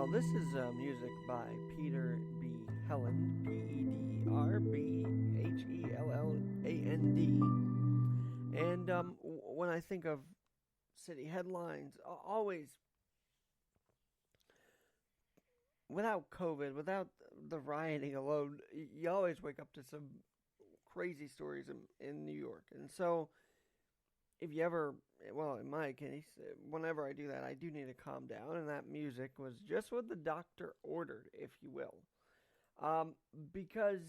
Well, this is music by Peter B. Helland, PEDRBHELLAND. And when I think of city headlines, always without COVID, without the rioting alone, you always wake up to some crazy stories in New York. And so, if you ever, well, in my case, whenever I do that, I do need to calm down, and that music was just what the doctor ordered, if you will. Um, because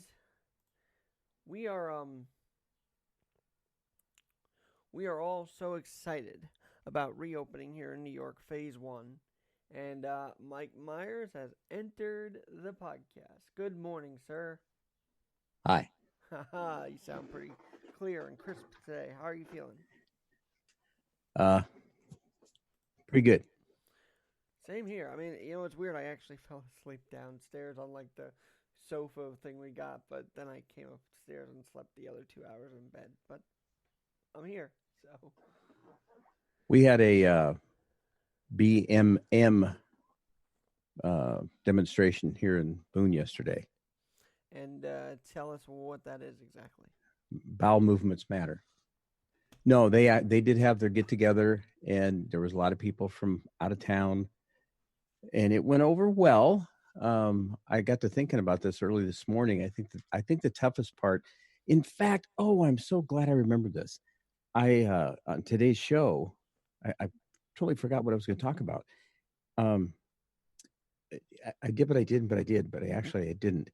we are um we are all so excited about reopening here in New York, Phase One, and Mike Myers has entered the podcast. Good morning, sir. Hi. Haha, you sound pretty clear and crisp today. How are you feeling? Uh, Pretty good. Same here. I mean, it's weird. I actually fell asleep downstairs on like the sofa thing we got, but then I came upstairs and slept the other 2 hours in bed. But I'm here, so. We had a BMM demonstration here in Boone yesterday. And tell us what that is exactly. Bowel movements matter. No, they did have their get together, and there was a lot of people from out of town, and it went over well. I got to thinking about this early this morning. I think the toughest part, in fact, I'm so glad I remembered this. I On today's show, I totally forgot what I was going to talk about. Um, I did, but I didn't, but I did, but I didn't.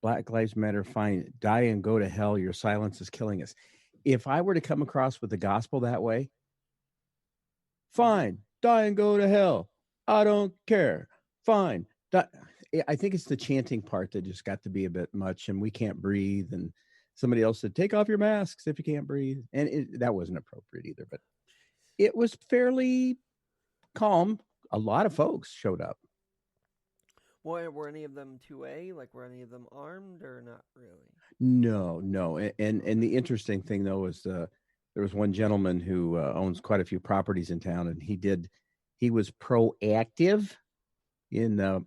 Black Lives Matter, fine. Die and go to hell. Your silence is killing us. If I were to come across with the gospel that way, fine. Die and go to hell. I don't care. Fine. I think it's the chanting part that just got to be a bit much, and we can't breathe. And somebody else said, take off your masks if you can't breathe. And that wasn't appropriate either, but it was fairly calm. A lot of folks showed up. Well, were any of them 2A? Like, were any of them armed or not really? No, no. And the interesting thing though is there was one gentleman who owns quite a few properties in town, and he was proactive in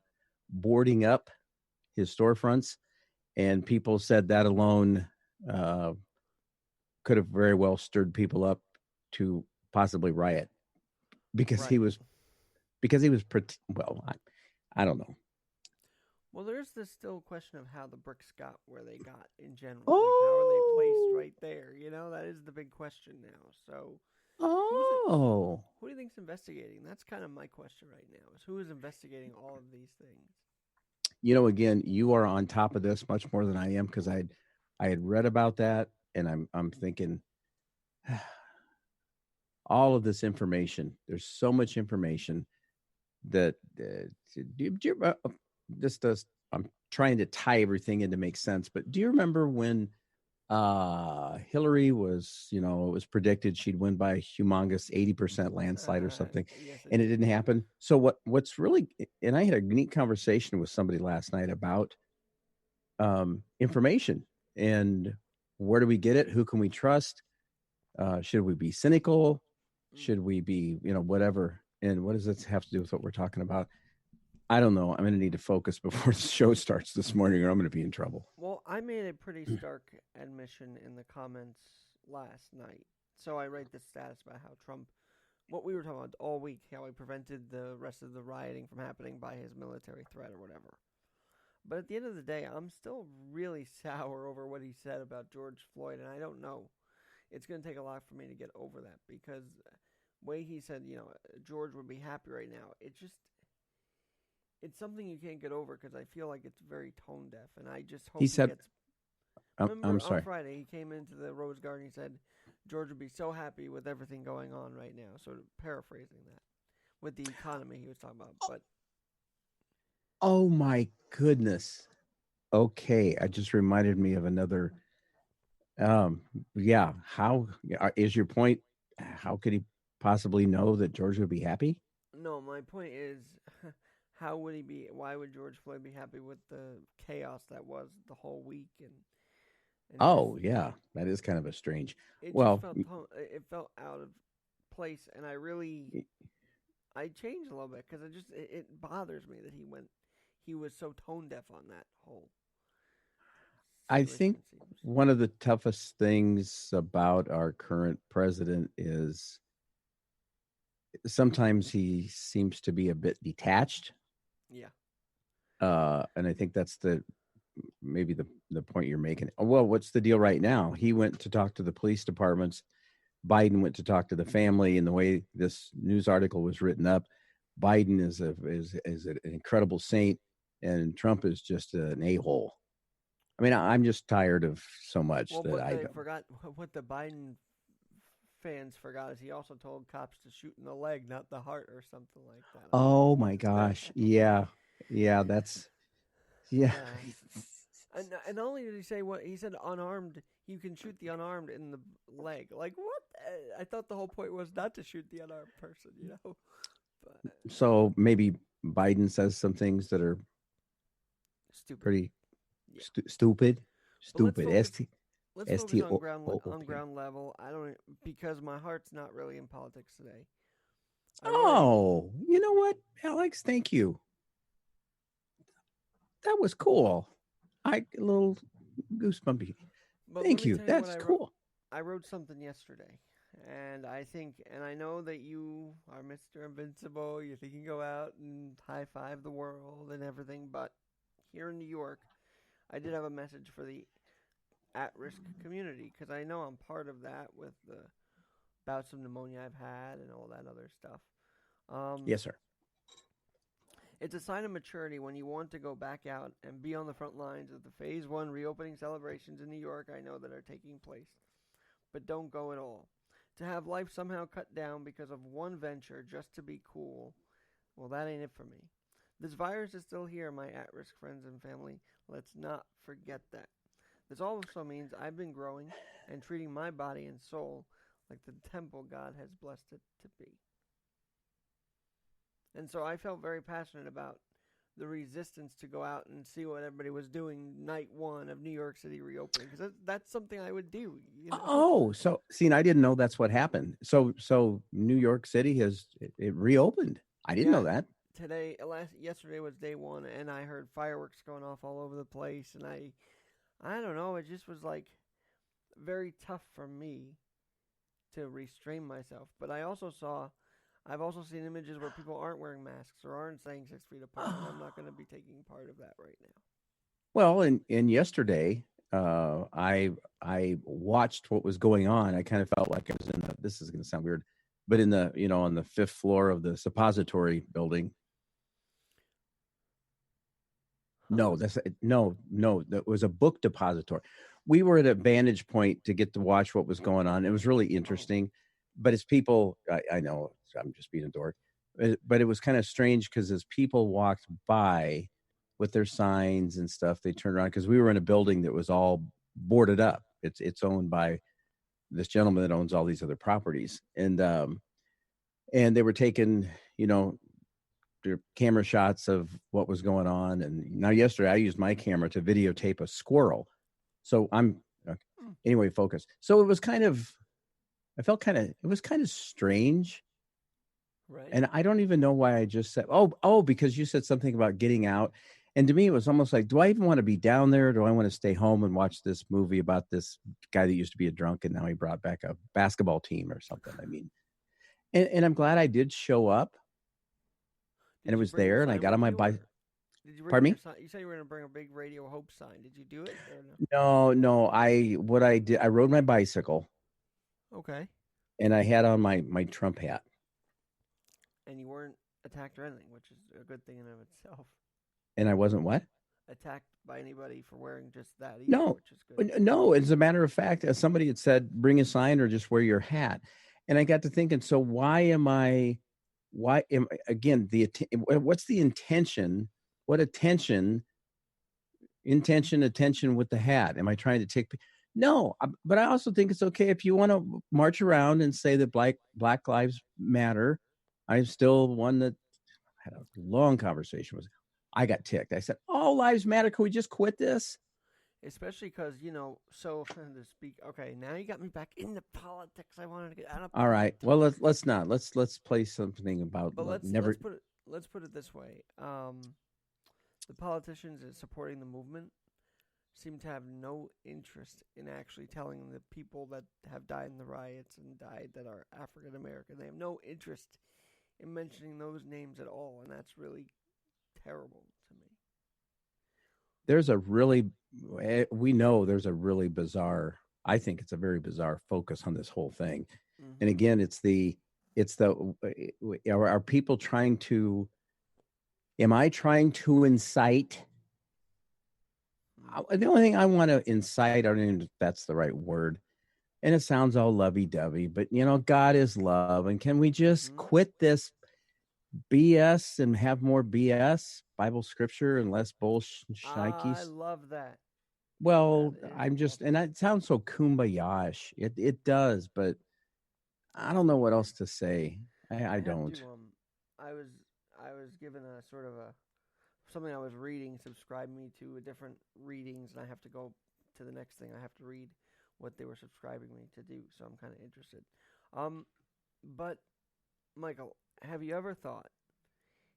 boarding up his storefronts, and people said that alone uh, could have very well stirred people up to possibly riot because he Right. was well, I don't know. Well, there's this still question of how the bricks got where they got in general. Like, how are they placed Oh, right there? That is the big question now. So, who's it? oh. Who do you think's investigating? That's kind of my question right now. Is who is investigating all of these things? Again, you are on top of this much more than I am because I had read about that, and I'm thinking all of this information. There's so much information that this does. I'm trying to tie everything in to make sense. But do you remember when Hillary was, it was predicted she'd win by a humongous 80% landslide or something, Yes, I and it do. didn't happen? So what's really, and I had a neat conversation with somebody last night about information and where do we get it? Who can we trust? Should we be cynical? Mm. Should we be, whatever? And what does this have to do with what we're talking about? I don't know. I'm going to need to focus before the show starts this morning, or I'm going to be in trouble. Well, I made a pretty stark admission in the comments last night. So I write this status about how Trump, what we were talking about all week, how he prevented the rest of the rioting from happening by his military threat or whatever. But at the end of the day, I'm still really sour over what he said about George Floyd, and I don't know. It's going to take a lot for me to get over that because way he said, George would be happy right now. It's something you can't get over because I feel like it's very tone deaf, and I just He hope he said, gets. I'm Remember on sorry. Friday he came into the Rose Garden. He said George would be so happy with everything going on right now. Sort of paraphrasing that with the economy he was talking about, but Oh my goodness. Okay. I just reminded me of another. Um, yeah. How is your point? How could he possibly know that George would be happy? no, my point is, how would he be? Why would George Floyd be happy with the chaos that was the whole week and just Oh, yeah. That is kind of a strange. it just Well, felt it felt out of place, and I really I changed a little bit because it bothers me that he was so tone deaf on that whole I situation. think It seems. one of the toughest things about our current president is sometimes he seems to be a bit detached. Yeah. And I think that's maybe the point you're making. Well, what's the deal right now? He went to talk to the police departments. Biden went to talk to the family, and the way this news article was written up, Biden is an incredible saint, and Trump is just an a-hole. I mean, I'm just tired of so much Well, that what I they don't. forgot, what the Biden fans forgot, is he also told cops to shoot in the leg, not the heart, or something like that. I'm like, Oh my what? gosh, yeah, yeah, that's yeah. uh, and not only did he say what he said, unarmed, you can shoot the unarmed in the leg. Like what? I thought the whole point was not to shoot the unarmed person, you know. But So maybe Biden says some things that are stupid. pretty Yeah. stupid, But let's stupid. focus. Let's S focus T on O O O on P. ground level. I don't because my heart's not really in politics today. I really. Oh, you know what, Alex? Thank you. That was cool. I a little goosebumpy. But let Thank me you. tell you what That's I wrote. cool. I wrote something yesterday, and I think, and I know that you are Mr. Invincible. You think you can go out and high five the world and everything, but here in New York, I did have a message for the at-risk community because I know I'm part of that with the bouts of pneumonia I've had and all that other stuff. Um, Yes, sir. it's a sign of maturity when you want to go back out and be on the front lines of the Phase 1 reopening celebrations in New York I know that are taking place. But don't go at all. To have life somehow cut down because of one venture just to be cool, well, that ain't it for me. This virus is still here, my at risk friends and family. Let's not forget that. This also means I've been growing and treating my body and soul like the temple God has blessed it to be. And so I felt very passionate about the resistance to go out and see what everybody was doing night one of New York City reopening because that's something I would do, you know. Oh, so see, and I didn't know that's what happened. So New York City it reopened. I didn't Yeah, know that. yesterday was day one, and I heard fireworks going off all over the place, and I don't know, it just was like very tough for me to restrain myself. But I've also seen images where people aren't wearing masks or aren't staying 6 feet apart, and I'm not going to be taking part of that right now. Well, and yesterday, I watched what was going on. I kind of felt like I was in the. This is going to sound weird, but in the on the fifth floor of the suppository building. Huh? No. That was a book depository. We were at a vantage point to get to watch what was going on. It was really Oh, interesting, but as people, I know I'm just being a dork, but it was kind of strange because as people walked by with their signs and stuff, they turned around because we were in a building that was all boarded up. It's owned by this gentleman that owns all these other properties, and they were taking you know camera shots of what was going on. And now yesterday I used my camera to videotape a squirrel. So I'm mm, anyway focused. So it was kind of I felt kind of it was kind of strange. right. And I don't even know why I just said because you said something about getting out. And to me, it was almost like, do I even want to be down there? Or do I want to stay home and watch this movie about this guy that used to be a drunk and now he brought back a basketball team or something? I mean, and I'm glad I did show up and Did it you was bring your there and I sign got on with my you, bike. or did you bring Pardon your me? sign? You said you were going to bring a big Radio Hope sign. Did you do it or no? No. What I did, I rode my bicycle Okay. and I had on my Trump hat. And you weren't attacked or anything, which is a good thing in and of itself. And I wasn't what? Attacked by anybody for wearing just that either, No, which is good. no. As a matter of fact, as somebody had said, bring a sign or just wear your hat. And I got to thinking, so why am again, what's the intention? What attention with the hat? Am I trying to take? No, but I also think it's okay if you want to march around and say that Black Lives Matter. I'm still one that had a long conversation with. I got ticked. I said, "All lives matter. Can we just quit this?" especially because So to speak, okay, now you got me back into politics. I wanted to get out of All right. politics, Well, let's not. Let's play something about but let's never. put it this way. The politicians supporting the movement seem to have no interest in actually telling the people that have died in the riots and died that are African American. They have no interest in mentioning those names at all, and that's really terrible to me. There's a really, we know there's a really bizarre. I think it's a very bizarre focus on this whole thing. And Mm-hmm. again, are people trying to? Am I trying to incite? The only thing I want to incite, I don't even know if that's the right word, and it sounds all lovey-dovey, but God is love, and can we just Mm-hmm. quit this BS and have more BS, Bible scripture, and less I bullshnikes? love that. That Well, is I'm just, and awesome. that sounds so kumbaya-ish. It does, but I don't know what else to say. I I have don't. to I was I was given a sort of a something I was reading subscribed me to a different readings, and I have to go to the next thing. I have to read what they were subscribing me to do, so I'm kind of interested. Um, but Michael, have you ever thought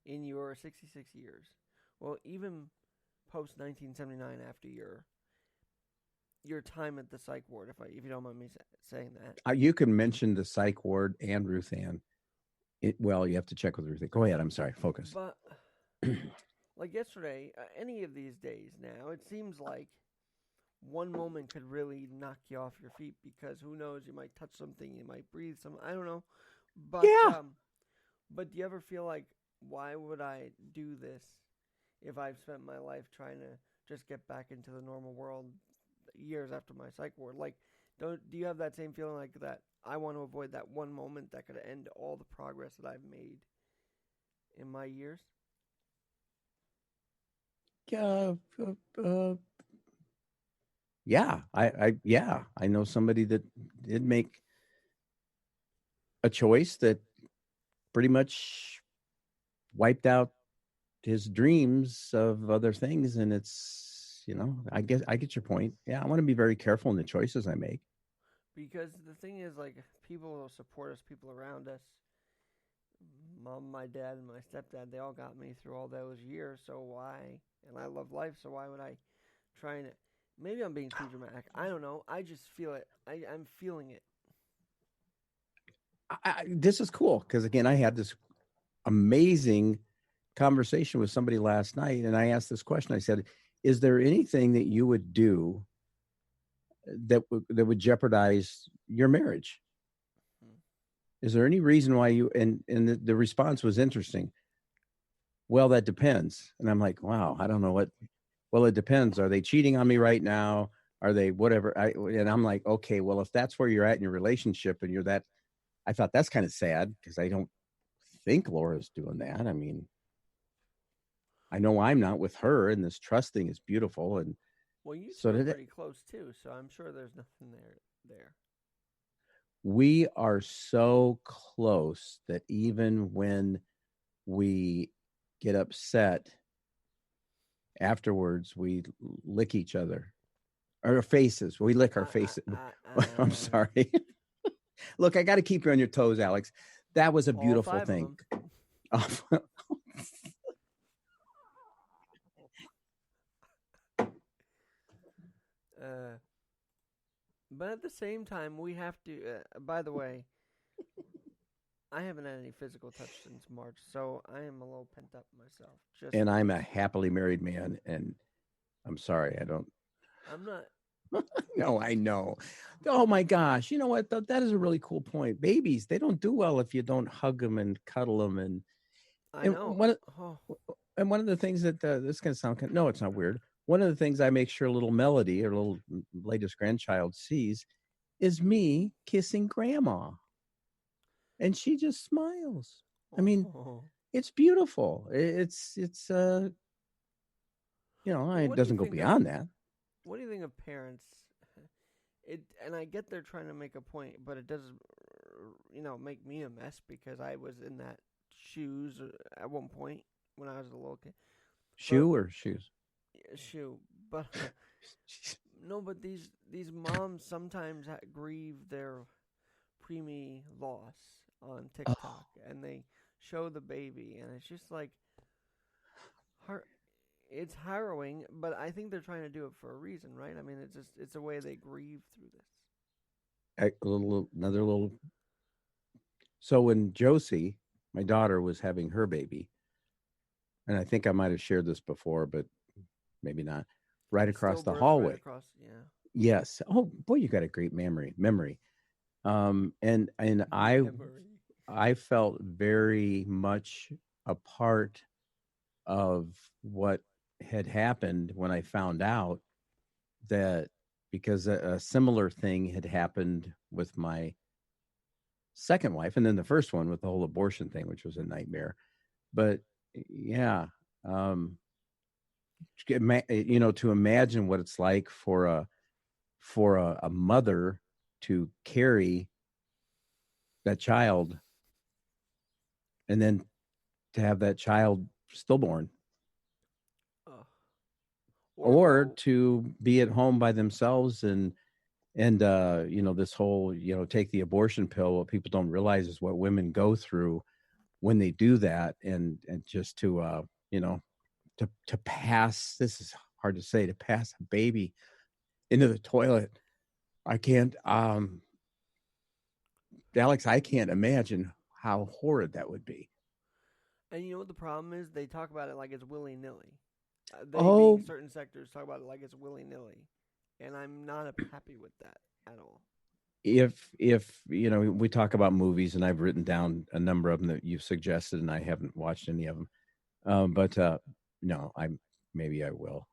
in your 66 years, well, even post 1979, after your time at the psych ward, if you don't mind me saying that, You can mention the psych ward and Ruth Ann. Well, you have to check with Ruth Ann. Go ahead. I'm sorry. Focus. but like yesterday, any of these days now, it seems like one moment could really knock you off your feet because who knows, you might touch something, you might breathe some, I don't know. But Yeah. but do you ever feel like, why would I do this if I've spent my life trying to just get back into the normal world years after my psych ward? Like, do you have that same feeling like that? I want to avoid that one moment that could end all the progress that I've made in my years. Uh, uh, yeah. Yeah. I know somebody that did make a choice that pretty much wiped out his dreams of other things, and it's I guess I get your point. Yeah, I want to be very careful in the choices I make. Because the thing is, like, people will support us, people around us. Mom, my dad, and my stepdad, they all got me through all those years, so why? And I love life, so why would I try and. Maybe I'm being too dramatic. I don't know. I just feel it. I'm feeling it. This is cool because again, I had this amazing conversation with somebody last night, and I asked this question. I said, "Is there anything that you would do that would jeopardize your marriage? Hmm. Is there any reason why you?" And the response was interesting. Well, that depends. And I'm like, wow, I don't know what. Well, it depends. Are they cheating on me right now? Are they whatever? And I'm like, okay, well, if that's where you're at in your relationship and you're that, I thought that's kind of sad because I don't think Laura's doing that. I mean, I know I'm not with her, and this trust thing is beautiful. And Well, you two so are did it. pretty close too, so I'm sure there's nothing there. There. We are so close that even when we get upset afterwards, we lick each other. Our faces. We lick our faces. I'm sorry. Look, I got to keep you on your toes, Alex. That was a All beautiful five of thing. them. Uh, but at the same time, we have to. By the way, I haven't had any physical touch since March, so I am a little pent up myself. Just, And I'm a happily married man, and I'm sorry, I don't. I'm not. No, I know. Oh my gosh, you know what? That is a really cool point. Babies, they don't do well if you don't hug them and cuddle them, I and know. Oh, one of the things that this can sound no, it's not weird. One of the things I make sure little Melody or little latest grandchild sees is me kissing grandma, and she just smiles. I mean, oh. it's beautiful. It's it What do you doesn't go think of? beyond that. What do you think of parents? It and I get they're trying to make a point, but it does, make me a mess because I was in that shoes at one point when I was a little kid. But Shoe or shoes? shoe, but No, but these moms sometimes grieve their preemie loss on Oh, TikTok, and they show the baby, and it's just like har- it's harrowing. But I think they're trying to do it for a reason, right? I mean, it's a way they grieve through this. another little. So when Josie, my daughter, was having her baby, and I think I might have shared this before, but maybe not. Right The across the stillbirth right hallway. across, yeah. Yes. Oh boy, you got a great memory. And Memory. I felt very much a part of what had happened when I found out that, because a similar thing had happened with my second wife, and then the first one with the whole abortion thing, which was a nightmare. But yeah, um, to imagine what it's like for a mother to carry that child, and then to have that child stillborn, Ugh. or Go. to be at home by themselves, and this whole, take the abortion pill. What people don't realize is what women go through when they do that, and just to to pass, this is hard to say, to pass a baby into the toilet. I can't, Alex, I can't imagine how horrid that would be. And you know what the problem is? They talk about it like it's willy nilly. They being Oh, certain sectors talk about it like it's willy nilly, and I'm not happy with that at all. if we talk about movies, and I've written down a number of them that you've suggested, and I haven't watched any of them. But no, maybe I will.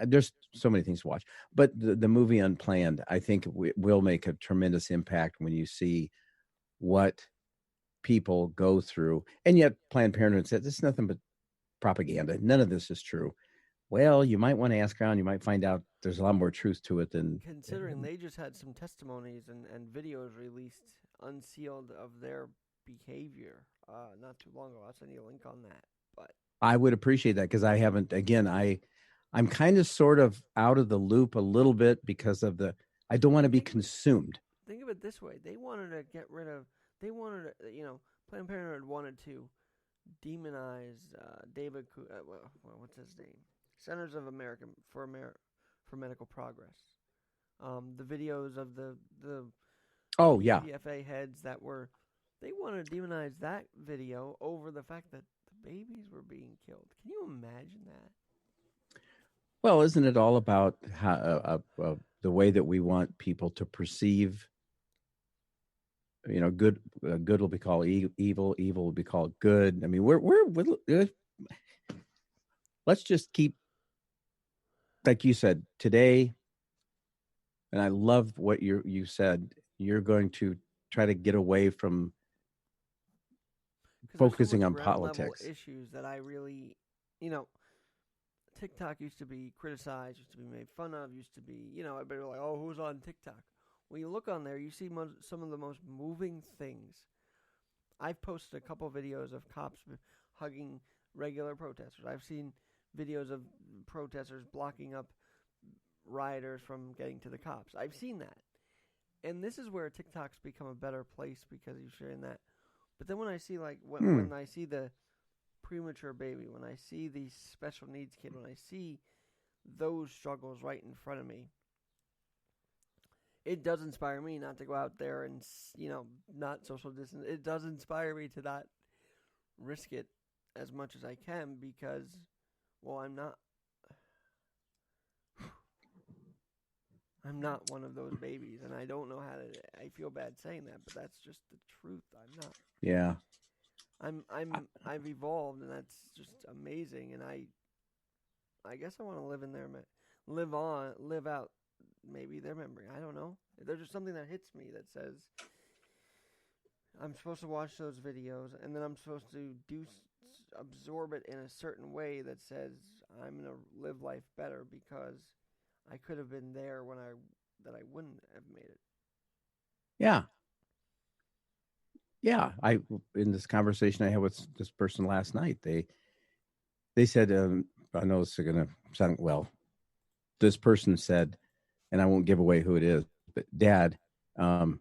There's so many things to watch, but the movie Unplanned, I think, will make a tremendous impact when you see what people go through. And yet Planned Parenthood said this is nothing but propaganda. None of this is true. Well, you might want to ask around. You might find out there's a lot more truth to it than. Considering they just had some testimonies and videos released unsealed of their behavior not too long ago. I'll send you a link on that. But I would appreciate that, because I haven't. Again, I'm kind of sort of out of the loop a little bit because of the. I don't want to be consumed. think of it this way: they wanted to get rid of. They wanted to, Planned Parenthood wanted to demonize David. What's his name? Centers of for Medical Progress. The videos of the Oh yeah. PFA heads that were, they wanted to demonize that video over the fact that the babies were being killed. Can you imagine that? Well, isn't it all about how, the way that we want people to perceive? Good. Good will be called evil. Evil will be called good. I mean, let's just keep, like you said today. And I love what you said. You're going to try to get away from focusing on politics. Issues that I really, you know, TikTok used to be criticized, used to be made fun of, used to be, everybody was like, oh, who's on TikTok? When you look on there, you see some of the most moving things. I've posted a couple videos of cops hugging regular protesters. I've seen videos of protesters blocking up rioters from getting to the cops. I've seen that. And this is where TikTok's become a better place because you're sharing that. But then when I see, like, when I see the premature baby, when I see the special needs kid, when I see those struggles right in front of me, it does inspire me not to go out there and, not social distance. It does inspire me to not risk it as much as I can because, well, I'm not one of those babies, and I don't know how to. I feel bad saying that, but that's just the truth. I'm not. Yeah. I've evolved, and that's just amazing. And I guess I want to live out maybe their memory. I don't know. There's just something that hits me that says I'm supposed to watch those videos, and then I'm supposed to absorb it in a certain way that says I'm gonna live life better because I could have been there that I wouldn't have made it. Yeah. Yeah. In this conversation I had with this person last night, they said, I know this is going to sound, well, this person said, and I won't give away who it is, but Dad, it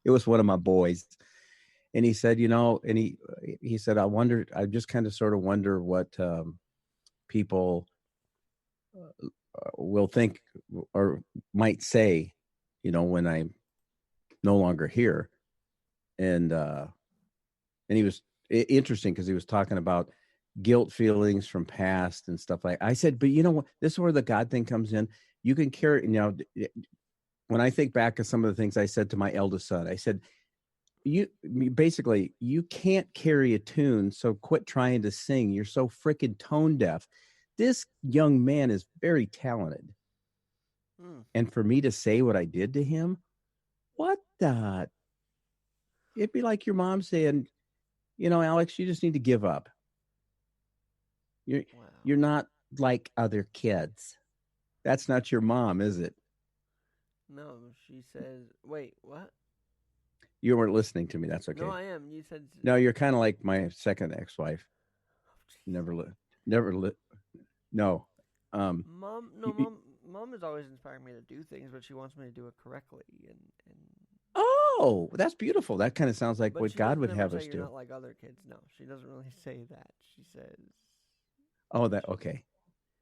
was one of my boys. And he said, and he said, I just kind of sort of wonder what people will think or might say, when I'm no longer here. And he was interesting because he was talking about guilt feelings from past and stuff like. I said, but you know what? This is where the God thing comes in. You can carry, when I think back of some of the things I said to my eldest son, I said, you can't carry a tune, so quit trying to sing. You're so freaking tone deaf. This young man is very talented. And for me to say what I did to him, what the? It'd be like your mom saying, Alex, you just need to give up. You're not like other kids. That's not your mom, is it? No, she says, wait, what? You weren't listening to me. That's okay. No, I am. You said... No, you're kind of like my second ex-wife. No. Mom is always inspiring me to do things, but she wants me to do it correctly. And Oh, that's beautiful. That kind of sounds like what God would have us do. You're not like other kids. No, she doesn't really say that. She says... Oh, okay.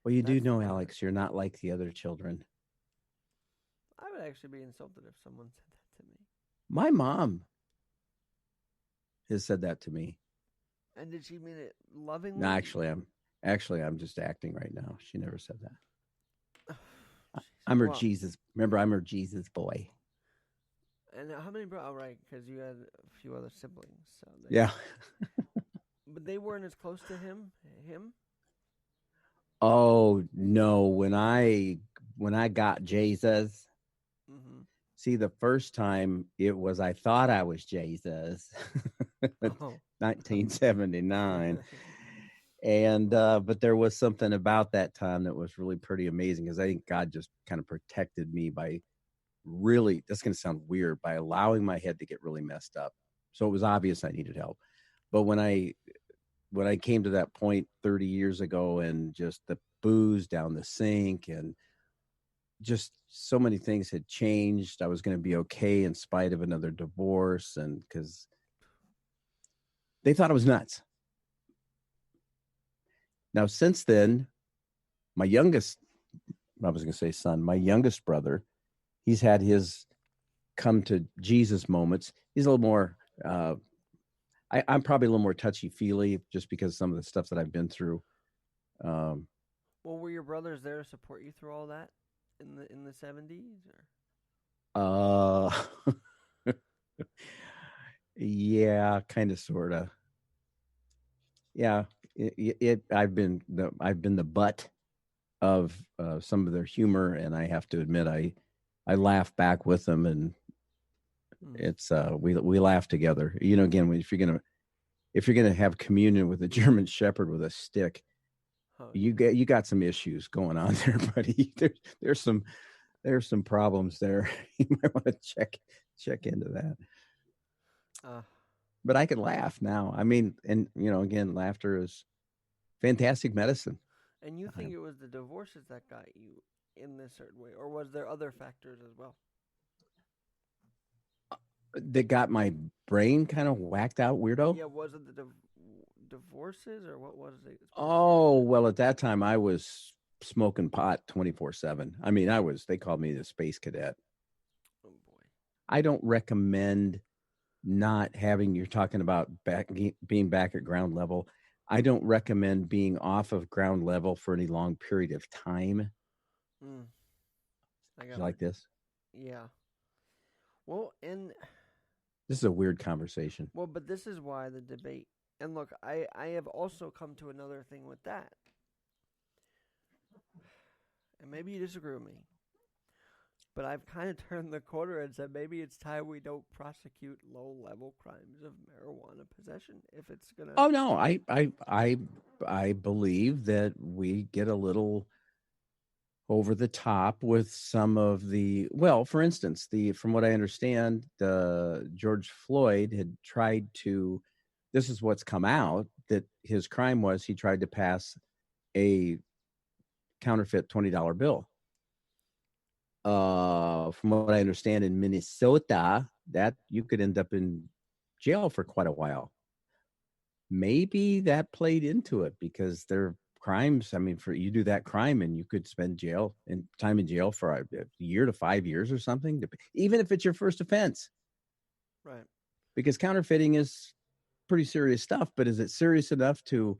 Well, you do know, Alex, you're not like the other children. I would actually be insulted if someone said that to me. My mom has said that to me. And did she mean it lovingly? No, I'm just acting right now. She never said that. I'm her Jesus. Remember, I'm her Jesus boy. And how many brothers? Oh, right, because you had a few other siblings. So yeah. But they weren't as close to him? Oh, no. When I got Jesus, see, the first time I thought I was Jesus, 1979. And, but there was something about that time that was really pretty amazing because I think God just kind of protected me by really, that's going to sound weird, by allowing my head to get really messed up. So it was obvious I needed help. But when I came to that point 30 years ago and just the booze down the sink and just so many things had changed, I was going to be okay in spite of another divorce. And because they thought I was nuts. Now, since then, my youngest brother, he's had his come to Jesus moments. He's a little more, I'm probably a little more touchy-feely just because of some of the stuff that I've been through. Well, were your brothers there to support you through all that in the 70s? Or? Yeah, kind of, sort of. Yeah, I've been the butt of some of their humor, and I have to admit I laugh back with them, and it's we laugh together. Again, if you're gonna have communion with a German Shepherd with a stick, you got some issues going on there, buddy. There's some problems there. You might want to check into that. But I can laugh now. I mean, and again, laughter is fantastic medicine. And you think it was the divorces that got you in this certain way, or was there other factors as well? That got my brain kind of whacked out, weirdo? Yeah, was it the divorces, or what was it? Oh, well, at that time, I was smoking pot 24/7. I mean, they called me the space cadet. Oh, boy. I don't recommend not having, you're talking about being back at ground level. I don't recommend being off of ground level for any long period of time. Like this? Yeah. Well, and this is a weird conversation. Well, but this is why the debate. And look, I have also come to another thing with that. And maybe you disagree with me. But I've kind of turned the corner and said maybe it's time we don't prosecute low-level crimes of marijuana possession if it's gonna. Oh no, I believe that we get a little over the top with some of the. Well, for instance, from what I understand, George Floyd had tried to. This is what's come out, that his crime was he tried to pass a counterfeit $20 bill. From what I understand, in Minnesota, that you could end up in jail for quite a while. Maybe that played into it because they're crimes. I mean, for you do that crime and you could spend time in jail for a year to 5 years or something, even if it's your first offense. Right. Because counterfeiting is pretty serious stuff, but is it serious enough to?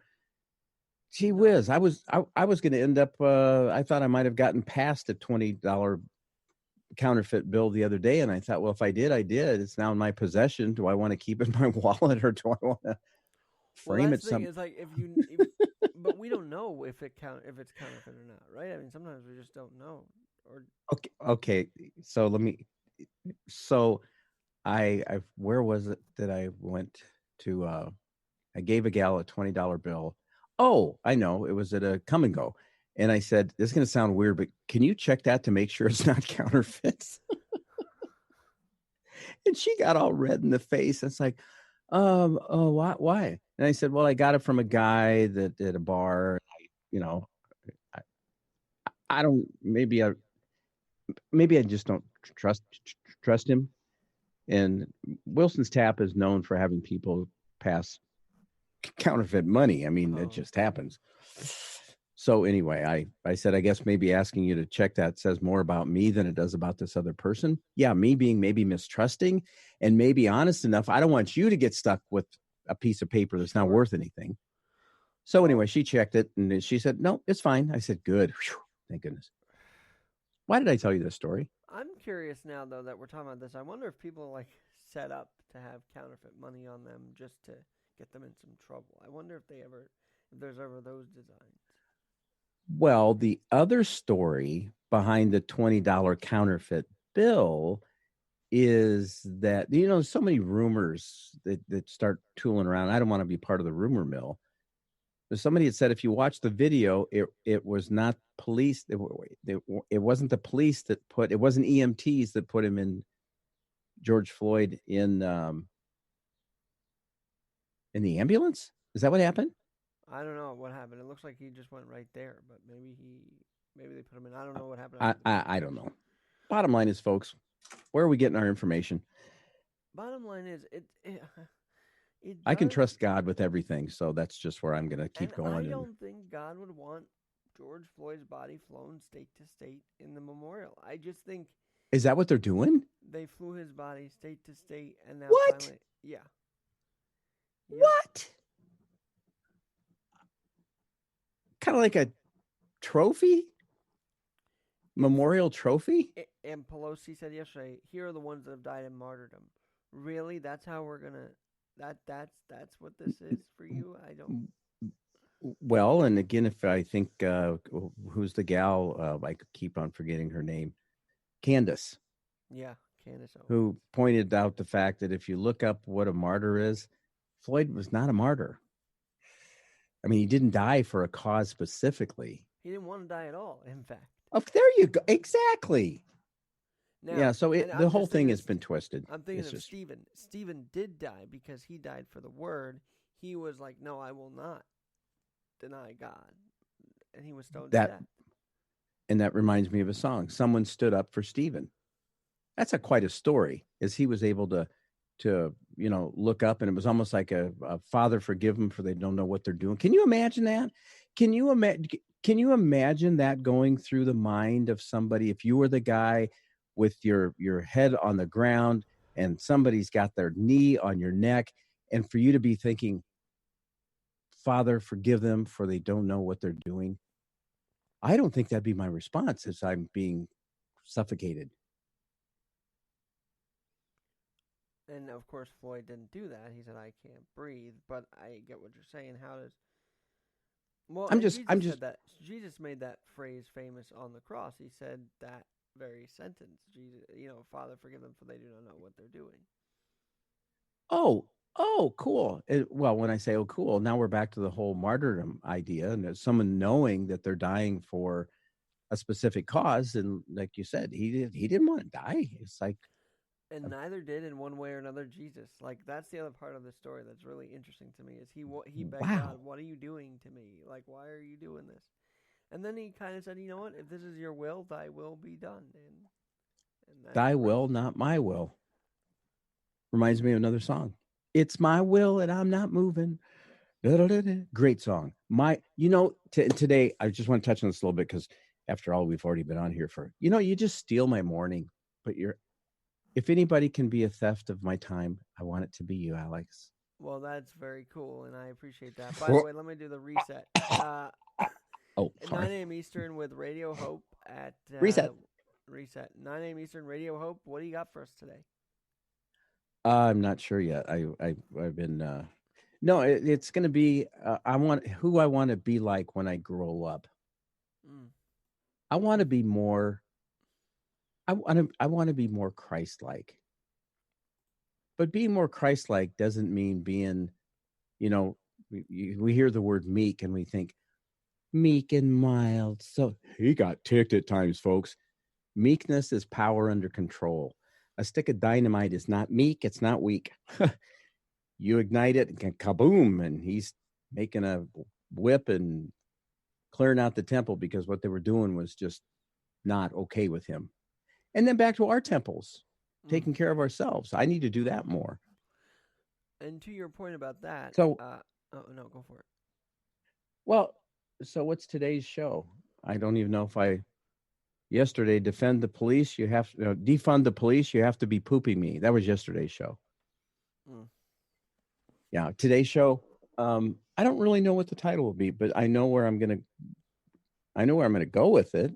Gee whiz! I was going to end up. I thought I might have gotten past a $20 counterfeit bill the other day, and I thought, well, if I did, I did. It's now in my possession. Do I want to keep it in my wallet, or do I want to frame it? Well, that's the thing. Is like but we don't know if it's counterfeit or not, right? I mean, sometimes we just don't know. Or okay. So let me. So I where was it that I went to? I gave a gal a $20 bill. Oh, I know. It was at a Come and Go. And I said, this is going to sound weird, but can you check that to make sure it's not counterfeits? And she got all red in the face. It's like, oh, why? And I said, well, I got it from a guy that at a bar. I don't, maybe I just don't trust him. And Wilson's Tap is known for having people pass counterfeit money. I mean, it just happens. So anyway, I said, I guess maybe asking you to check that says more about me than it does about this other person. Yeah, me being maybe mistrusting and maybe honest enough. I don't want you to get stuck with a piece of paper that's not worth anything. So anyway, she checked it and she said, no, it's fine. I said, good. Whew, thank goodness. Why did I tell you this story? I'm curious now, though, that we're talking about this. I wonder if people like set up to have counterfeit money on them just to get them in some trouble. I wonder if there's ever those designs. Well, the other story behind the $20 counterfeit bill is that, so many rumors that start tooling around. I don't want to be part of the rumor mill. There's somebody that said if you watch the video, it was not police. It wasn't the police it wasn't EMTs that put him in George Floyd in the ambulance. Is that what happened? I don't know what happened. It looks like he just went right there, but maybe they put him in. I don't know what happened. I don't know. Bottom line is, folks, where are we getting our information? Bottom line is, I can trust God with everything, so that's just where I'm going to keep going. I don't think God would want George Floyd's body flown state to state in the memorial. I just think. Is that what they're doing? They flew his body state to state, and now what? Finally, yeah. Yep. What? Kind of like a trophy? Memorial trophy? And Pelosi said yesterday, here are the ones that have died in martyrdom. Really? That's how we're going to... That's what this is for you? I don't... Well, and again, if I think... who's the gal? I keep on forgetting her name. Candace. Yeah, Candace Owens. Who pointed out the fact that if you look up what a martyr is, Floyd was not a martyr. I mean, he didn't die for a cause specifically. He didn't want to die at all, in fact. Oh, there you go. Exactly. Now, yeah, so the whole thing has been twisted. I'm thinking of Stephen. Stephen did die because he died for the word. He was like, no, I will not deny God. And he was stoned to death. And that reminds me of a song. Someone stood up for Stephen. That's quite a story, as he was able to look up, and it was almost like a Father, forgive them, for they don't know what they're doing. Can you imagine that? Can you imagine that going through the mind of somebody? If you were the guy with your head on the ground and somebody's got their knee on your neck, and for you to be thinking, Father, forgive them, for they don't know what they're doing. I don't think that'd be my response as I'm being suffocated. And of course, Floyd didn't do that. He said, "I can't breathe." But I get what you're saying. How does? Well, Jesus made that phrase famous on the cross. He said that very sentence. Jesus, Father, forgive them, for they do not know what they're doing. Oh, cool. Well, when I say "oh, cool," now we're back to the whole martyrdom idea, and someone knowing that they're dying for a specific cause, and like you said, he didn't want to die. It's like. And neither did, in one way or another, Jesus. Like, that's the other part of the story that's really interesting to me, is he begged God, what are you doing to me? Like, why are you doing this? And then he kind of said, you know what? If this is your will, thy will be done. And that's Thy rough. will, not my will. Reminds me of another song. It's my will and I'm not moving. Da-da-da-da. Great song. Today, I just want to touch on this a little bit because after all, we've already been on here for, you just steal my morning, but if anybody can be a theft of my time, I want it to be you, Alex. Well, that's very cool, and I appreciate that. By the way, let me do the reset. Oh, At 9 sorry. a.m. Eastern with Radio Hope at Reset. reset. 9 a.m. Eastern, Radio Hope. What do you got for us today? I'm not sure yet. I've been no. It's going to be. I want to be like when I grow up. Mm. I want to be more. I want to be more Christ-like. But being more Christ-like doesn't mean being, we hear the word meek and we think meek and mild. So he got ticked at times, folks. Meekness is power under control. A stick of dynamite is not meek. It's not weak. You ignite it and kaboom, and he's making a whip and clearing out the temple because what they were doing was just not okay with him. And then back to our temples, taking care of ourselves. I need to do that more. And to your point about that, so oh no, go for it. Well, so what's today's show? I don't even know if yesterday, defend the police. You have to defund the police. You have to be pooping me. That was yesterday's show. Yeah, today's show. I don't really know what the title will be, but I know where I'm gonna go with it.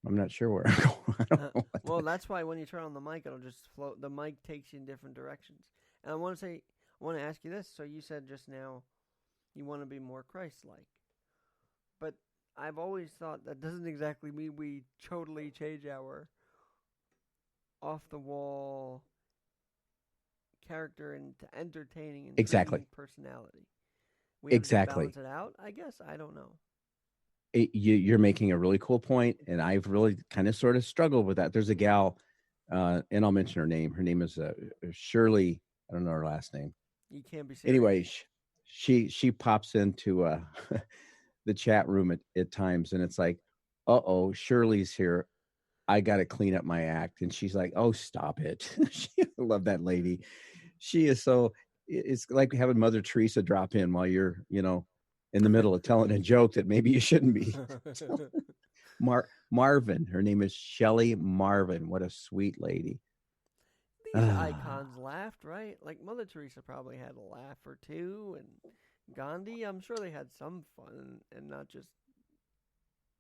I'm not sure where I'm going. Well, that's why when you turn on the mic, it'll just float. The mic takes you in different directions. And I want to ask you this. So you said just now, you want to be more Christ-like, but I've always thought that doesn't exactly mean we totally change our off-the-wall character into entertaining and exactly personality. We have to balance it out, I guess. I don't know. You're making a really cool point, and I've really kind of sort of struggled with that. There's a gal, and I'll mention her name. Her name is Shirley. I don't know her last name. You can't be serious. Anyway, she pops into the chat room at times, and it's like, uh-oh, Shirley's here. I got to clean up my act. And she's like, oh, stop it. I love that lady. She is so, it's like having Mother Teresa drop in while you're, in the middle of telling a joke that maybe you shouldn't be. Marvin, her name is Shelley Marvin. What a sweet lady. These icons laughed, right? Like Mother Teresa probably had a laugh or two, and Gandhi, I'm sure they had some fun and not just.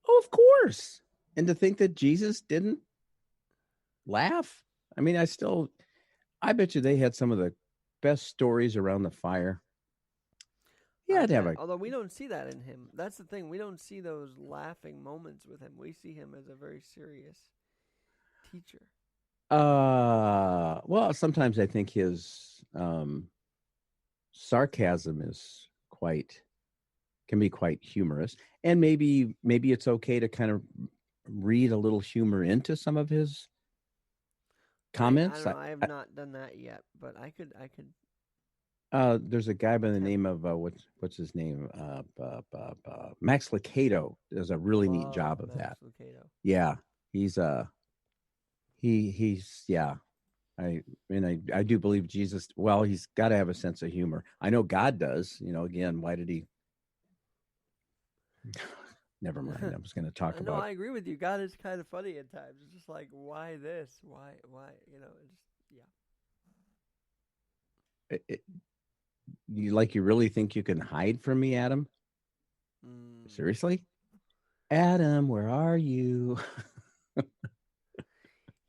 Oh, of course. And to think that Jesus didn't laugh. I mean, I bet you they had some of the best stories around the fire. Yeah, although we don't see that in him. That's the thing. We don't see those laughing moments with him. We see him as a very serious teacher. Well, sometimes I think his sarcasm can be quite humorous, and maybe it's okay to kind of read a little humor into some of his comments. I have not done that yet, but I could. There's a guy by the name of what's his name? Max Lucado does a really neat job of that. Lucado. Yeah, he's yeah. I do believe Jesus. Well, he's got to have a sense of humor. I know God does. Again, why did he? Never mind. I was going to talk about. No, I agree with you. God is kind of funny at times. It's just like, why this? Why? Yeah. You really think you can hide from me, Adam? Seriously? Adam, where are you?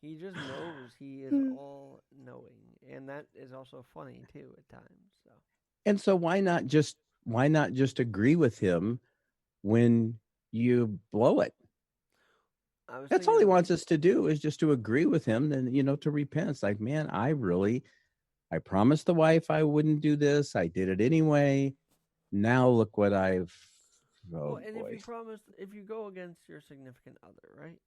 He just knows. He is all knowing, and that is also funny too at times. So. And so why not just agree with him when you blow it? That's all he wants us to do, is just to agree with him, and to repent. It's like, man, I promised the wife I wouldn't do this. I did it anyway. Now look what I've. If you go against your significant other, right?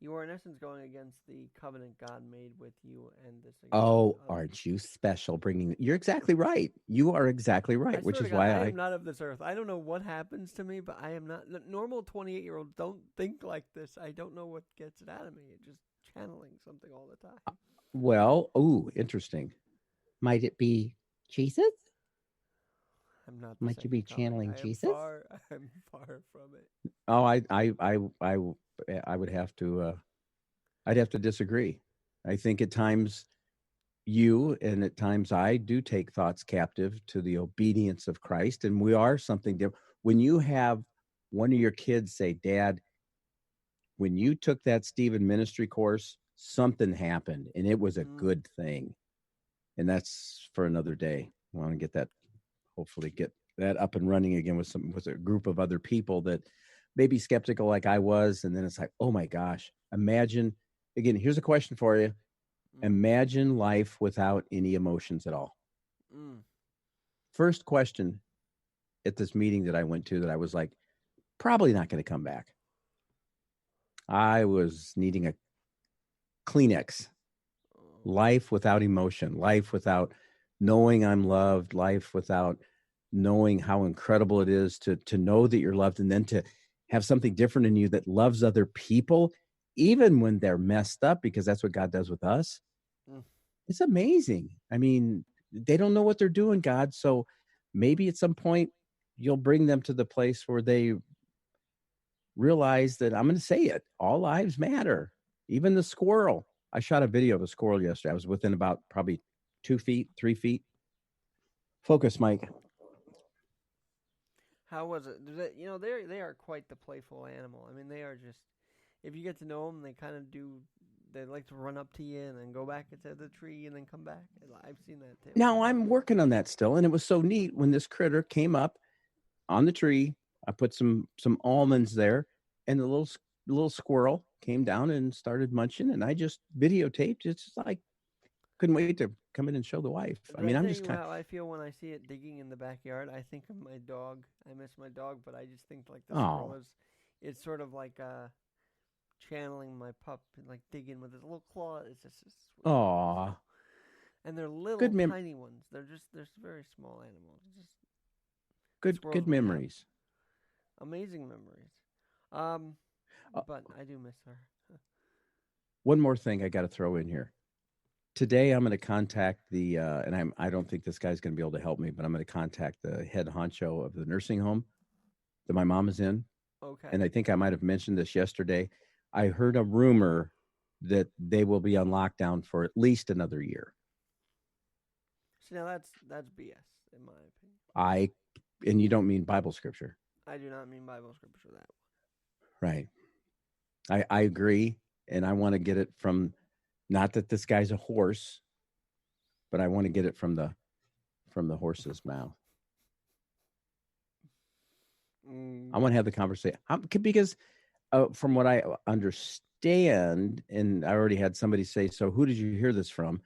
You are in essence going against the covenant God made with you and this Oh, other. aren't you special bringing you're exactly right. You are exactly I right, which swear to is God, why I I am not of this earth. I don't know what happens to me, but I am not. Normal 28-year-olds don't think like this. I don't know what gets it out of me. It's just channeling something all the time. well, ooh, interesting. Might it be Jesus? I'm not the Might you second be coming. channeling I am Jesus? far. I'm far from it. Oh, I would have to I'd have to disagree. I think at times you and at times I do take thoughts captive to the obedience of Christ, and we are something different. When you have one of your kids say, "Dad, when you took that Stephen ministry course, something happened, and it was a Mm, good thing," and that's for another day. I want to get that, hopefully, get that up and running again with a group of other people that may be skeptical like I was, and then it's like, oh my gosh, imagine. Again, here's a question for you. mm, Imagine life without any emotions at all. mm. First question at this meeting that I went to that I was like, probably not going to come back. I was needing a Kleenex. Oh, Life without emotion, life without knowing I'm loved, life without knowing how incredible it is to know that you're loved, and then to have something different in you that loves other people, even when they're messed up, because that's what God does with us. mm. It's amazing. I mean, they don't know what they're doing, God. So maybe at some point you'll bring them to the place where they realize that I'm going to say it. All lives matter. Even the squirrel. I shot a video of a squirrel yesterday. I was within about probably 2 feet, 3 feet. Focus, Mike. How was it? They are quite the playful animal. I mean, they are just. If you get to know them, they kind of do. They like to run up to you and then go back into the tree and then come back. I've seen that too. Now I'm working on that still, and it was so neat when this critter came up on the tree. I put some almonds there, and the little squirrel came down and started munching, and I just videotaped. It's just like couldn't wait to come in and show the wife. I Did I mean, I'm tell just you kind how I feel when I see it digging in the backyard? I think of my dog. I miss my dog, but I just think like the of, squirrel oh, is. It's sort of like channeling my pup and like digging with his little claw. It's sweet. So, oh, and they're good little mem tiny ones. They're very small animals. Just good squirrels we have memories. amazing memories. Um, Uh, but I do miss her. one more thing I got to throw in here. Today, I'm going to contact the, and I don't think this guy's going to be able to help me, but I'm going to contact the head honcho of the nursing home that my mom is in. Okay. And I think I might have mentioned this yesterday. I heard a rumor that they will be on lockdown for at least another year. See, now that's BS in my opinion. I, and you don't mean Bible scripture, I do not mean Bible scripture that. right? I agree. And I want to get it from, not that this guy's a horse, but I want to get it from the horse's mouth. I want to have the conversation because from what I understand, and I already had somebody say, "So who did you hear this from?"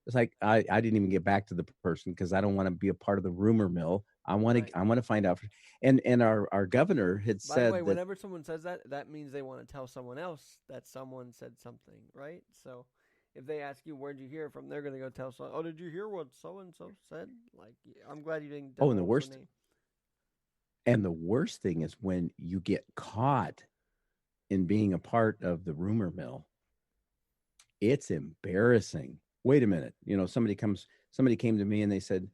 It's like I didn't even get back to the person because I don't want to be a part of the rumor mill. Right. I want to find out. And our governor had By the way, said that. whenever someone says that, that means they want to tell someone else that someone said something, right? So if they ask you where'd you hear it from, they're gonna go tell someone. Oh, did you hear what so and so said? Like, I'm glad you didn't Oh, divulge the name. and the worst thing is when you get caught in being a part of the rumor mill. It's embarrassing. Wait a minute, somebody came to me and they said,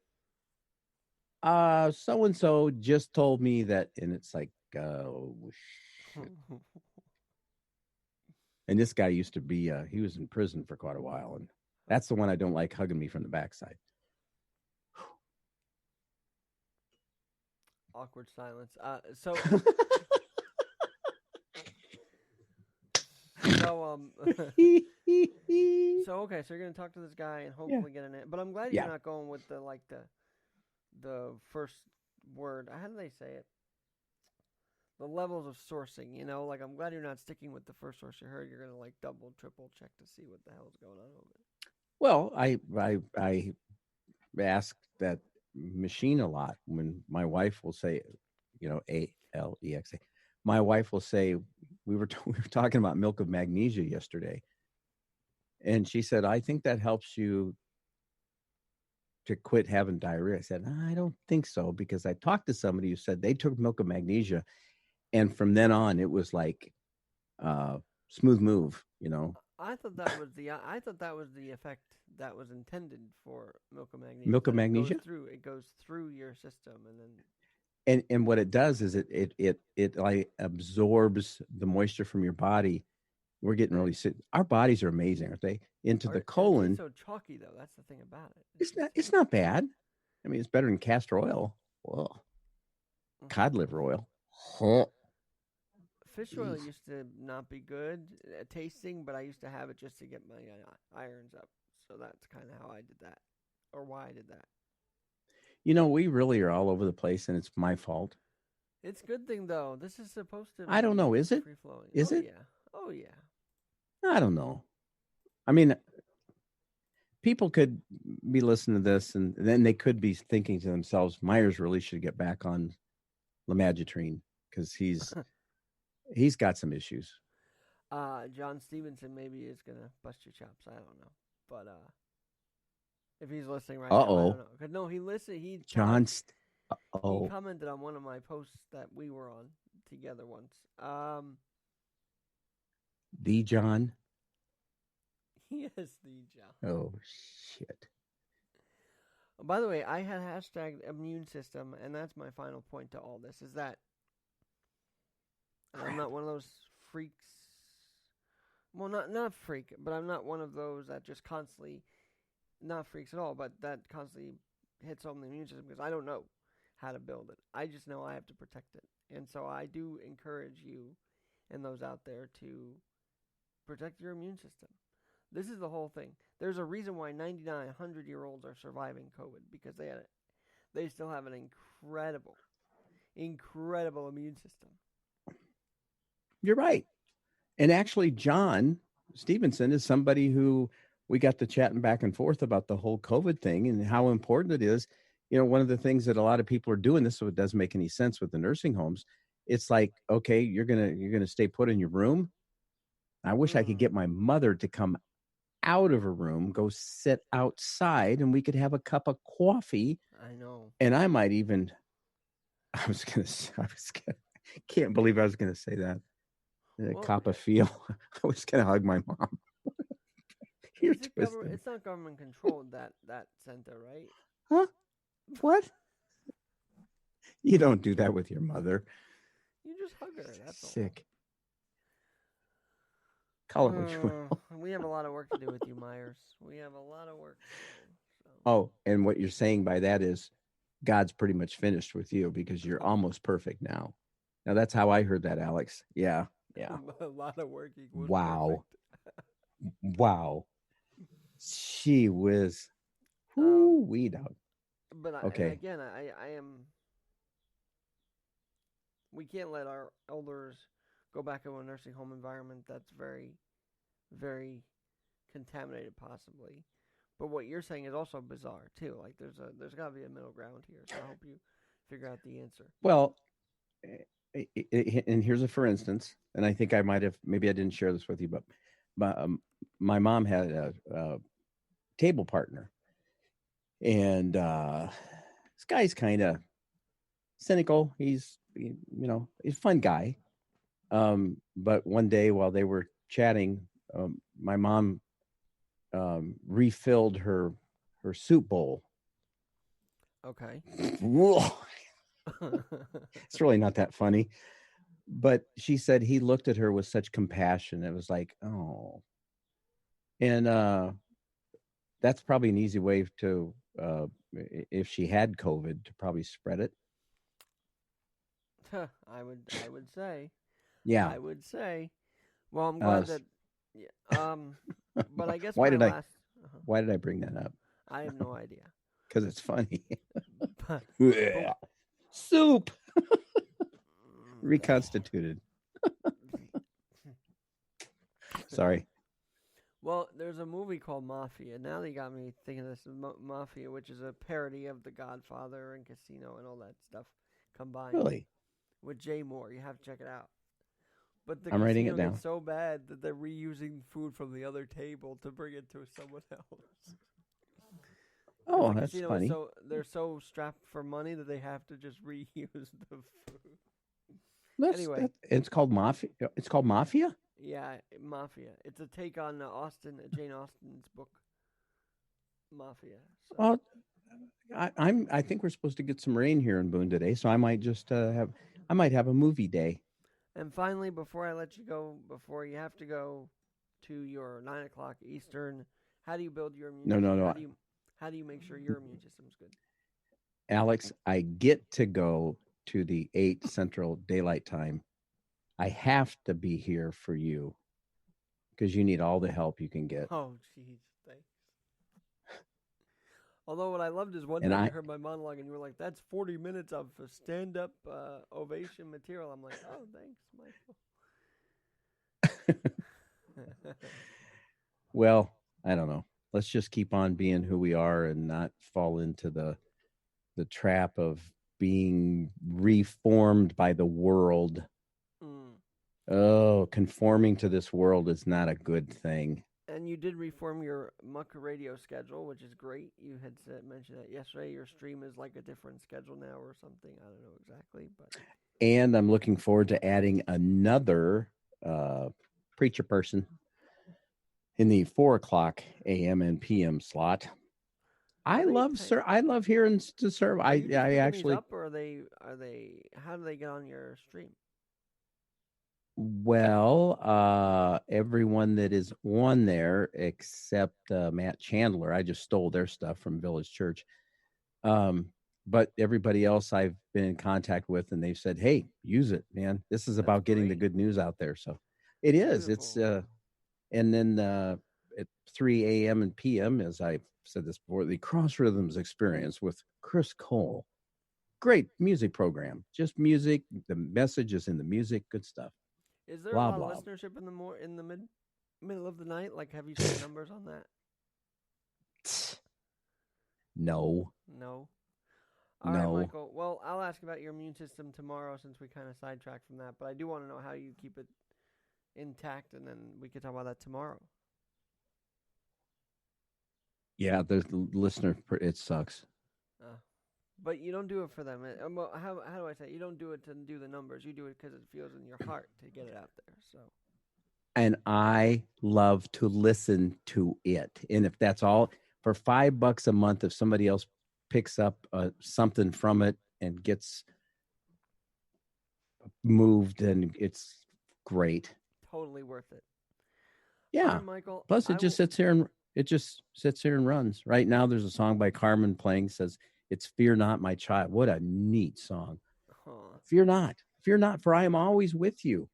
so and so just told me that, and it's like, oh shit. And this guy used to be he was in prison for quite a while, and that's the one I don't like hugging me from the backside. Awkward silence. So so okay, so you're gonna talk to this guy and Yeah, hopefully get an. But I'm glad you're yeah. not going with the first word. How do they say it? The levels of sourcing. Like I'm glad you're not sticking with the first source you heard. You're gonna like double, triple check to see what the hell's going on over Well, I ask that machine a lot when my wife will say, ALEXA. My wife will say, we were we were talking about milk of magnesia yesterday, and she said, "I think that helps you to quit having diarrhea." I said, "I don't think so," because I talked to somebody who said they took milk of magnesia, and from then on, it was like smooth move. I thought that was the effect that was intended for milk of magnesia. Milk of That magnesia, it goes through your system, and then and what it does is it like absorbs the moisture from your body. We're getting really sick. Our bodies are amazing, aren't they? Into the aren't they colon. so chalky though? That's the thing about it. It's not bad. I mean, it's better than castor oil. Whoa. Cod liver oil. Huh. Fish oil used to not be good tasting, but I used to have it just to get my irons up. So that's kind of how I did that, or why I did that. We really are all over the place, and it's my fault. It's a good thing though. This is supposed to. I don't know. Is it? Free flowing? Is it? Yeah. Oh yeah. I don't know. I mean, people could be listening to this, and then they could be thinking to themselves, Myers really should get back on Lamagitrine because he's got some issues. John Stevenson maybe is gonna bust your chops. I don't know, but if he's listening right now, I don't know. 'Cause no, he listened. He commented on one of my posts that we were on together once. The John. Yes, the John. Oh shit. By the way, I had hashtag immune system, and that's my final point to all this: is that I'm not one of those freaks. Well, not freak, but I'm not one of those that just constantly, not freaks at all, but that constantly hits home the immune system because I don't know how to build it. I just know I have to protect it. And so I do encourage you and those out there to protect your immune system. This is the whole thing. There's a reason why 99, 100-year-olds are surviving COVID because they still have an incredible immune system. You're right. And actually, John Stevenson is somebody who we got to chatting back and forth about the whole COVID thing and how important it is. One of the things that a lot of people are doing this, so it doesn't make any sense with the nursing homes. It's like, okay, you're gonna stay put in your room. I wish I could get my mother to come out of her room, go sit outside, and we could have a cup of coffee. I know. And I might even, can't believe I was gonna say that. Cop a feel. I was gonna hug my mom. It's not government controlled that center, right? Huh? What? You don't do that with your mother. You just hug her. That's sick. Call her what you will. We have a lot of work to do with you, Myers. We have a lot of work to do. So. Oh, and what you're saying by that is God's pretty much finished with you because you're almost perfect now. Now that's how I heard that, Alex. Yeah. A lot of work equals wow. Wow. Gee whiz. Weed out. But okay. I am. We can't let our elders go back to a nursing home environment that's very, very contaminated, possibly. But what you're saying is also bizarre too. Like there's got to be a middle ground here. So I hope you figure out the answer. Well, and here's a for instance, and I think maybe I didn't share this with you, but my mom had a table partner, and this guy's kind of cynical. He's he's a fun guy. But one day while they were chatting, my mom refilled her soup bowl. Okay. It's really not that funny. But she said he looked at her with such compassion. It was like, oh. And that's probably an easy way to, if she had COVID, to probably spread it. I would say. Yeah. I would say. Well, I'm glad that. Yeah. But I guess why did I bring that up? I have no idea. Because it's funny. Soup. Reconstituted. Sorry. Well, there's a movie called Mafia. Now they got me thinking of this Mafia, which is a parody of The Godfather and Casino and all that stuff combined. Really? With Jay Moore. You have to check it out. But the I'm writing casino it down. gets so bad that they're reusing food from the other table to bring it to someone else. Oh, The that's casino is funny. they're so strapped for money that they have to just reuse the food. That's Anyway. that. It's called Mafia. It's called Mafia. Yeah, Mafia. It's a take on Jane Austen's book, Mafia. So. Well, I think we're supposed to get some rain here in Boone today, so I might just I might have a movie day. And finally, before I let you go, before you have to go to your 9 o'clock Eastern, how do you build your immune system? No. How do you make sure your immune system's good? Alex, I get to go to the 8 Central Daylight Time. I have to be here for you because you need all the help you can get. Oh, jeez, thanks. Although what I loved is one And time you heard my monologue and you were like, "That's 40 minutes of stand-up ovation material." I'm like, "Oh, thanks, Michael." Well, I don't know. Let's just keep on being who we are and not fall into the trap of being reformed by the world. Oh, conforming to this world is not a good thing. And you did reform your Muck Radio schedule, which is great. You had mentioned that yesterday. Your stream is like a different schedule now or something. I don't know exactly, but. And I'm looking forward to adding another preacher person in the 4:00 a.m. and p.m. slot. I love hearing to serve. I actually up, or are they how do they get on your stream? Well, everyone that is on there except Matt Chandler, I just stole their stuff from Village Church. But everybody else I've been in contact with, and they've said, "Hey, use it, man. This is about getting the good news out there." So it is. Beautiful. It's and then at 3 a.m. and p.m., as I've said this before, the Cross Rhythms Experience with Chris Cole. Great music program. Just music. The message is in the music. Good stuff. Is there a lot of listenership in the middle of the night? Like, have you seen numbers on that? No. All right, Michael. Well, I'll ask about your immune system tomorrow since we kind of sidetracked from that. But I do want to know how you keep it intact, and then we could talk about that tomorrow. Yeah, the listener, it sucks. But you don't do it for them. How do I say it? You don't do it to do the numbers. You do it because it feels in your heart to get it out there. So. And I love to listen to it. And if that's all for $5 a month, if somebody else picks up something from it and gets moved, and it's great. Totally worth it. Yeah, right, Michael. Plus, it just sits here and runs. Right now, there's a song by Carmen playing. Says it's "Fear Not, My Child." What a neat song. Fear not, for I am always with you.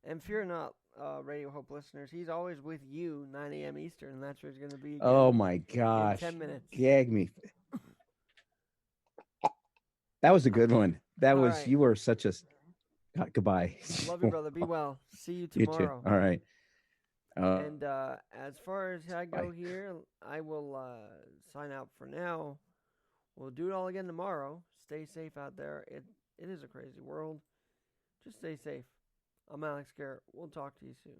And fear not, Radio Hope listeners. He's always with you, 9 a.m. Eastern, and that's where he's going to be. Again oh my gosh! In 10 minutes. Gag me. That was a good one. That was right. You were such a. Goodbye. Love you, brother. Be well. See you tomorrow. You too. All right. And as far as I go here, I will sign out for now. We'll do it all again tomorrow. Stay safe out there. It is a crazy world. Just stay safe. I'm Alex Garrett. We'll talk to you soon.